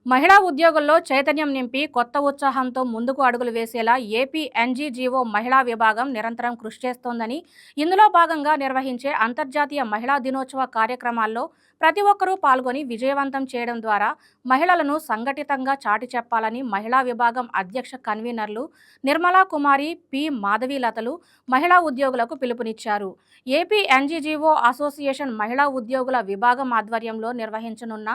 మహిళా ఉద్యోగుల్లో చైతన్యం నింపి కొత్త ఉత్సాహంతో ముందుకు అడుగులు వేసేలా ఏపీ ఎన్జీజీఓ మహిళా విభాగం నిరంతరం కృషి చేస్తోందని, ఇందులో భాగంగా నిర్వహించే అంతర్జాతీయ మహిళా దినోత్సవ కార్యక్రమాల్లో ప్రతి ఒక్కరూ పాల్గొని విజయవంతం చేయడం ద్వారా మహిళలను సంఘటితంగా చాటి చెప్పాలని మహిళా విభాగం అధ్యక్ష కన్వీనర్లు నిర్మలా కుమారి పి మాధవీలతలు మహిళా ఉద్యోగులకు పిలుపునిచ్చారు. ఏపీ ఎన్జీజీఓ అసోసియేషన్ మహిళా ఉద్యోగుల విభాగం ఆధ్వర్యంలో నిర్వహించనున్న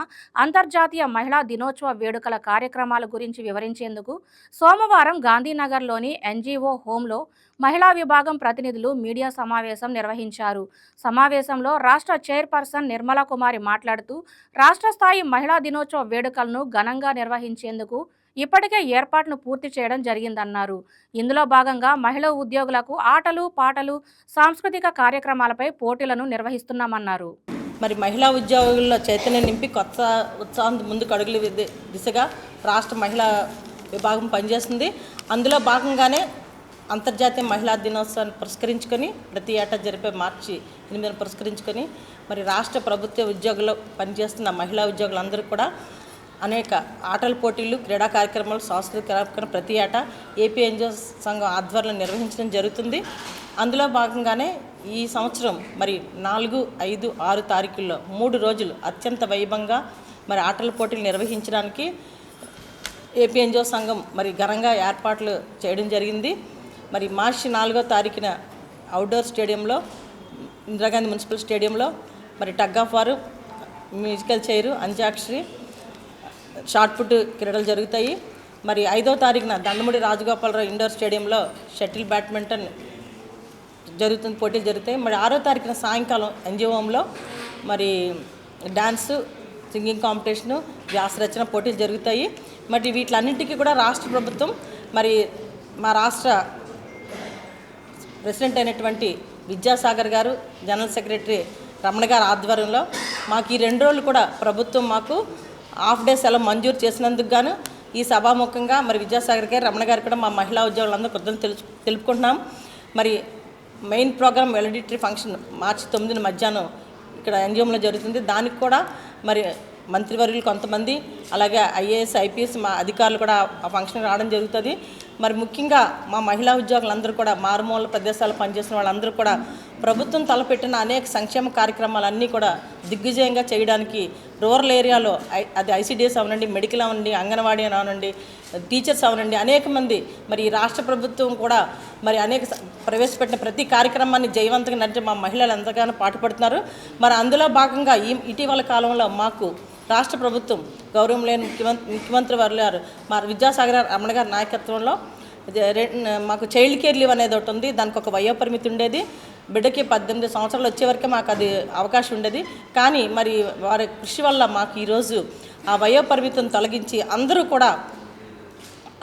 అంతర్జాతీయ మహిళా దినోత్సవ వేడుకల కార్యక్రమాల గురించి వివరించేందుకు సోమవారం గాంధీనగర్లోని ఎన్జీఓ హోంలో మహిళా విభాగం ప్రతినిధులు మీడియా సమావేశం నిర్వహించారు. సమావేశంలో రాష్ట్ర చైర్పర్సన్ నిర్మలా కుమారి మాట్లాడుతూ, రాష్ట్ర స్థాయి మహిళా దినోత్సవ వేడుకలను ఘనంగా నిర్వహించేందుకు ఇప్పటికే ఏర్పాట్లను పూర్తి చేయడం జరిగిందన్నారు. ఇందులో భాగంగా మహిళా ఉద్యోగులకు ఆటలు, పాటలు, సాంస్కృతిక కార్యక్రమాలపై పోటీలను నిర్వహిస్తున్నామన్నారు. మరి మహిళా ఉద్యోగుల్లో చైతన్యం నింపి కొత్త ఉత్సాహం ముందుకు అడుగులు దిశగా రాష్ట్ర మహిళా విభాగం పనిచేస్తుంది. అందులో భాగంగానే అంతర్జాతీయ మహిళా దినోత్సవాన్ని పురస్కరించుకొని ప్రతి ఏటా జరిపే మార్చి 8న పురస్కరించుకొని మరి రాష్ట్ర ప్రభుత్వ ఉద్యోగుల్లో పనిచేస్తున్న మహిళా ఉద్యోగులందరూ కూడా అనేక ఆటల పోటీలు, క్రీడా కార్యక్రమాలు, సాంస్కృతిక కార్యక్రమాలు ప్రతి ఏటా ఏపీ ఎన్జిఓ సంఘం ఆధ్వర్యంలో నిర్వహించడం జరుగుతుంది. అందులో భాగంగానే ఈ సంవత్సరం మరి 4, 5, 6 తారీఖుల్లో 3 రోజులు అత్యంత వైభవంగా మరి ఆటల పోటీలు నిర్వహించడానికి ఏపీ ఎన్జిఓ సంఘం మరి ఘనంగా ఏర్పాట్లు చేయడం జరిగింది. మరి మార్చి 4వ తారీఖున అవుట్డోర్ స్టేడియంలో, ఇందిరాగాంధీ మున్సిపల్ స్టేడియంలో మరి tug of war, musical chair, antakshari, shot put క్రీడలు జరుగుతాయి. మరి 5వ తారీఖున దండమూడి రాజగోపాలరావు ఇండోర్ స్టేడియంలో షటిల్, బ్యాడ్మింటన్ జరుగుతుంది, పోటీలు జరుగుతాయి. మరి 6వ తారీఖున సాయంకాలం ఎన్జిఓంలో మరి డ్యాన్సు, సింగింగ్ కాంపిటీషను, వ్యాసరచన పోటీలు జరుగుతాయి. మరి వీటిలన్నింటికీ కూడా రాష్ట్ర ప్రభుత్వం మరి మా రాష్ట్ర ప్రెసిడెంట్ అయినటువంటి విద్యాసాగర్ గారు, జనరల్ సెక్రటరీ రమణ గారు ఆధ్వర్యంలో మాకు ఈ 2 రోజులు కూడా ప్రభుత్వం మాకు హాఫ్ డే సెలవు మంజూరు చేసినందుకు గాను ఈ సభాముఖంగా మరి విద్యాసాగర్ గారు, రమణ గారు కూడా మా మహిళా ఉద్యోగులందరూ కృతజ్ఞతలు తెలుపుకుంటున్నాం. మరి మెయిన్ ప్రోగ్రామ్ వెలిడిటరీ ఫంక్షన్ మార్చి 9న మధ్యాహ్నం ఇక్కడ ఎన్జిఓంలో జరుగుతుంది. దానికి కూడా మరి మంత్రివర్యులు కొంతమంది, అలాగే ఐఏఎస్, ఐపీఎస్ మా అధికారులు కూడా ఆ ఫంక్షన్కి రావడం జరుగుతుంది. మరి ముఖ్యంగా మా మహిళా ఉద్యోగులందరూ కూడా మారుమూల ప్రదేశాల్లో పనిచేసిన వాళ్ళందరూ కూడా ప్రభుత్వం తలపెట్టిన అనేక సంక్షేమ కార్యక్రమాలన్నీ కూడా దిగ్విజయంగా చేయడానికి రూరల్ ఏరియాలో అది ఐసీడీఎస్ అవనండి, మెడికల్ అవనండి, అంగన్వాడీ అవనండి, టీచర్స్ అవనండి, అనేక మంది మరి రాష్ట్ర ప్రభుత్వం కూడా మరి ప్రవేశపెట్టిన ప్రతి కార్యక్రమాన్ని జయవంతంగా నడిచే మా మహిళలు ఎంతగానో పాటుపడుతున్నారు. మరి అందులో భాగంగా ఇటీవల కాలంలో మాకు రాష్ట్ర ప్రభుత్వం గౌరవం లేని ముఖ్యమంత్రి వారు మా విద్యాసాగర్ రమణ గారి నాయకత్వంలో మాకు చైల్డ్ కేర్ లీవ్ అనేది ఒకటి ఉంది. దానికి ఒక వయోపరిమితి ఉండేది. బిడ్డకి 18 సంవత్సరాలు వచ్చే వరకే మాకు అది అవకాశం ఉండేది. కానీ మరి వారి కృషి వల్ల మాకు ఈరోజు ఆ వయోపరిమితిని తొలగించి అందరూ కూడా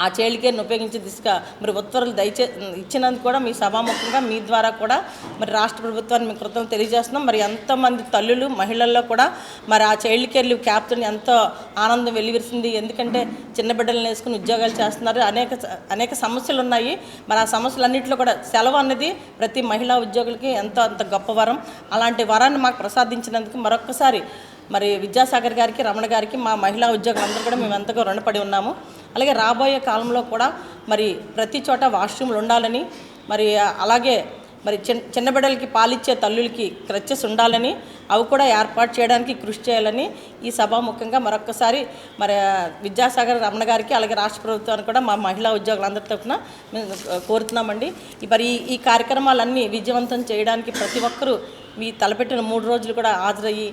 ఆ చైల్డ్ కేర్ని ఉపయోగించే దిశగా మరి ఉత్తర్వులు ఇచ్చినందుకు కూడా మీ సభాముఖంగా మీ ద్వారా కూడా మరి రాష్ట్ర ప్రభుత్వాన్ని మీ కృతజ్ఞతలు తెలియజేస్తున్నాం. మరి ఎంతోమంది తల్లులు, మహిళల్లో కూడా మరి ఆ చైల్డ్ కేర్ లీవ్ క్యాప్తో ఎంతో ఆనందం వెల్లివిరిసింది. ఎందుకంటే చిన్న బిడ్డలను వేసుకుని ఉద్యోగాలు చేస్తున్నారు, అనేక సమస్యలు ఉన్నాయి. మరి ఆ సమస్యలన్నింటిలో కూడా సెలవు అన్నది ప్రతి మహిళా ఉద్యోగులకి అంత గొప్ప వరం. అలాంటి వరాన్ని మాకు ప్రసాదించినందుకు మరొక్కసారి మరి విద్యాసాగర్ గారికి, రమణ గారికి, మా మహిళా ఉద్యోగులందరూ కూడా మేము ఎంతగా రుణపడి ఉన్నాము. అలాగే రాబోయే కాలంలో కూడా మరి ప్రతి చోట వాష్రూమ్లు ఉండాలని, మరి అలాగే మరి చిన్న బిడ్డలకి పాలిచ్చే తల్లులకి క్రచెస్ ఉండాలని, అవి కూడా ఏర్పాటు చేయడానికి కృషి చేయాలని ఈ సభాముఖంగా మరొక్కసారి మరి విద్యాసాగర్, రమణ గారికి, అలాగే రాష్ట్ర ప్రభుత్వానికి కూడా మా మహిళా ఉద్యోగులందరి తరఫున మేము కోరుతున్నామండి. మరి ఈ కార్యక్రమాలన్నీ విజయవంతం చేయడానికి ప్రతి ఒక్కరూ మీ తలపెట్టిన 3 రోజులు కూడా హాజరయ్యి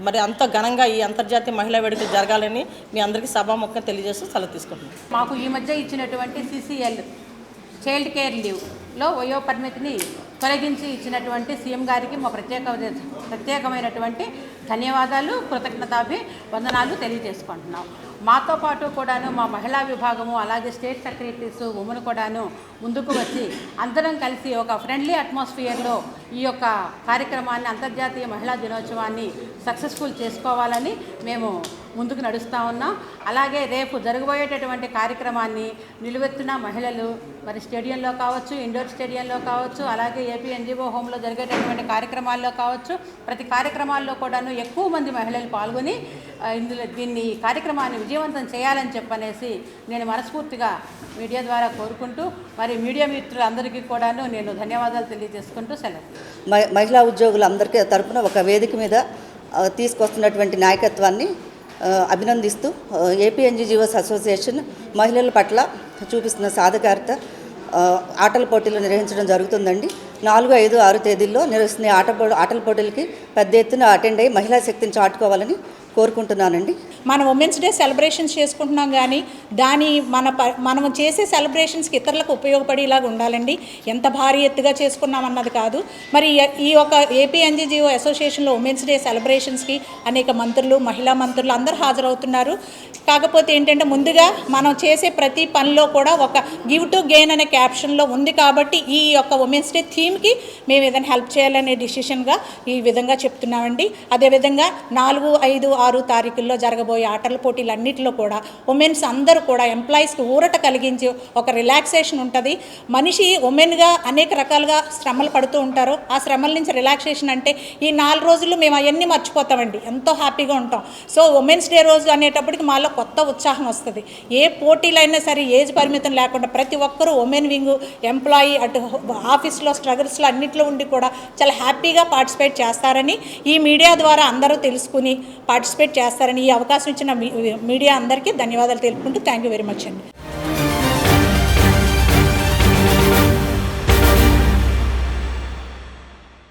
మరి అంత ఘనంగా ఈ అంతర్జాతీయ మహిళా వేడుకలు జరగాలని మీ అందరికీ సభాముఖంగా తెలియజేస్తూ సెలవు తీసుకుంటున్నాం. మాకు ఈ మధ్య ఇచ్చినటువంటి CCL చైల్డ్ కేర్ లీవ్లో వయోపరిమితిని తొలగించి ఇచ్చినటువంటి సీఎం గారికి మా ప్రత్యేకమైనటువంటి ధన్యవాదాలు, కృతజ్ఞతాభివందనాలు తెలియజేసుకుంటున్నాం. మాతో పాటు కూడాను మా మహిళా విభాగము, అలాగే స్టేట్ సెక్రటరీస్, ఉమెన్ కూడాను ముందుకు వచ్చి అందరం కలిసి ఒక ఫ్రెండ్లీ అట్మాస్ఫియర్లో ఈ యొక్క కార్యక్రమాన్ని, అంతర్జాతీయ మహిళా దినోత్సవాన్ని సక్సెస్ఫుల్ చేసుకోవాలని మేము ముందుకు నడుస్తూ ఉన్నాం. అలాగే రేపు జరగబోయేటటువంటి కార్యక్రమాన్ని నిలువెత్తున మహిళలు మరి స్టేడియంలో కావచ్చు, ఇండోర్ స్టేడియంలో కావచ్చు, అలాగే ఏపీ ఎన్జిఓ హోంలో జరిగేటటువంటి కార్యక్రమాల్లో కావచ్చు, ప్రతి కార్యక్రమాల్లో కూడాను ఎక్కువ మంది మహిళలు పాల్గొని ఇందులో దీన్ని కార్యక్రమాన్ని విజయవంతం చేయాలని చెప్పనేసి నేను మనస్ఫూర్తిగా మీడియా ద్వారా కోరుకుంటూ మరి మీడియా మిత్రులందరికీ కూడాను నేను ధన్యవాదాలు తెలియజేసుకుంటూ సెలవు. మహిళా ఉద్యోగులందరికీ తరపున ఒక వేదిక మీద తీసుకొస్తున్నటువంటి నాయకత్వాన్ని అభినందిస్తూ ఏపీ ఎన్జీఓస్ అసోసియేషన్ మహిళల పట్ల చూపిస్తున్న సాధికారత ఆటల పోటీలు నిర్వహించడం జరుగుతుందండి. 4, 5, 6 తేదీల్లో నిర్వహిస్తున్న ఆటల పోటీలకి పెద్ద ఎత్తున అటెండ్ అయ్యి మహిళా శక్తిని చాటుకోవాలని కోరుకుంటున్నానండి. మనం ఉమెన్స్ డే సెలబ్రేషన్స్ చేసుకుంటున్నాం, కానీ మనం చేసే సెలబ్రేషన్స్కి ఇతరులకు ఉపయోగపడేలాగా ఉండాలండి. ఎంత భారీ ఎత్తుగా చేసుకున్నాం అన్నది కాదు. మరి ఈ ఒక ఏపీ ఎన్జీఓ అసోసియేషన్లో ఉమెన్స్ డే సెలబ్రేషన్స్కి అనేక మంత్రులు, మహిళా మంత్రులు అందరూ హాజరవుతున్నారు. కాకపోతే ఏంటంటే ముందుగా మనం చేసే ప్రతి పనిలో కూడా ఒక గివ్ టు గెయిన్ అనే క్యాప్షన్లో ఉంది కాబట్టి ఈ యొక్క ఉమెన్స్ డే థీమ్కి మేము ఏదైనా హెల్ప్ చేయాలనే డిసిషన్గా ఈ విధంగా చెప్తున్నామండి. అదేవిధంగా 4, 5, 6 తారీఖుల్లో జరగబోయే ఆటల పోటీలన్నింటిలో కూడా ఉమెన్స్ అందరూ కూడా ఎంప్లాయీస్కి ఊరట కలిగించి ఒక రిలాక్సేషన్ ఉంటుంది. మనిషి ఉమెన్గా అనేక రకాలుగా శ్రమలు పడుతూ ఉంటారు. ఆ శ్రమల నుంచి రిలాక్సేషన్ అంటే ఈ 4 రోజులు మేము అవన్నీ మర్చిపోతామండి, ఎంతో హ్యాపీగా ఉంటాం. సో ఉమెన్స్ డే రోజు అనేటప్పటికి మాలో కొత్త ఉత్సాహం వస్తుంది. ఏ పోటీలైనా సరే ఏజ్ పరిమితం లేకుండా ప్రతి ఒక్కరూ ఉమెన్ వింగ్ ఎంప్లాయీ అటు ఆఫీస్లో స్ట్రగుల్స్లో అన్నింటిలో ఉండి కూడా చాలా హ్యాపీగా పార్టిసిపేట్ చేస్తారని ఈ మీడియా ద్వారా అందరూ తెలుసుకుని పార్టిసిపేట్ చేస్తారని ఈ అవకాశం ఇచ్చిన మీడియా అందరికీ ధన్యవాదాలు తెలుపుకుంటూ థ్యాంక్ యూ వెరీ మచ్ అండి.